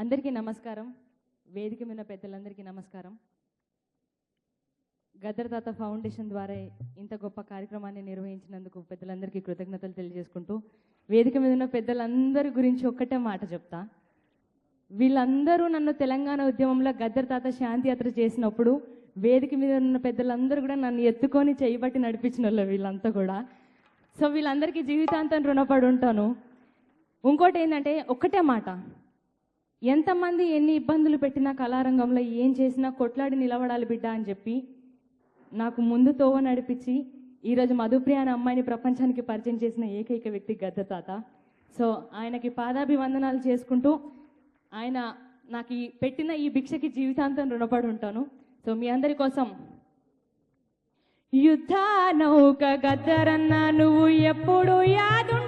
అందరికీ నమస్కారం. వేదిక మీద పెద్దలందరికీ నమస్కారం. గద్దర్ తాత ఫౌండేషన్ ద్వారా ఇంత గొప్ప కార్యక్రమాన్ని నిర్వహించినందుకు పెద్దలందరికీ కృతజ్ఞతలు తెలియజేసుకుంటూ, వేదిక మీద ఉన్న పెద్దలందరి గురించి ఒక్కటే మాట చెప్తా. వీళ్ళందరూ నన్ను తెలంగాణ ఉద్యమంలో గద్దర్ తాత శాంతి యాత్ర చేసినప్పుడు వేదిక మీద ఉన్న పెద్దలందరూ కూడా నన్ను ఎత్తుకొని చేయబట్టి నడిపించిన వాళ్ళు వీళ్ళంతా కూడా. సో వీళ్ళందరికీ జీవితాంతం రుణపడి ఉంటాను. ఇంకోటి ఏంటంటే ఒక్కటే మాట, ఎంతమంది ఎన్ని ఇబ్బందులు పెట్టినా కళారంగంలో ఏం చేసినా కొట్లాడి నిలబడాలి బిడ్డ అని చెప్పి నాకు ముందు తోవ నడిపించి ఈరోజు మధుప్రియ అనే అమ్మాయిని ప్రపంచానికి పరిచయం చేసిన ఏకైక వ్యక్తి గద్దర్ తాత. సో ఆయనకి పాదాభివందనాలు చేసుకుంటూ ఆయన నాకు పెట్టిన ఈ భిక్షకి జీవితాంతం రుణపడి ఉంటాను. సో మీ అందరి కోసం యుద్ధ నౌక గద్దరన్న నువ్వు ఎప్పుడు యాదు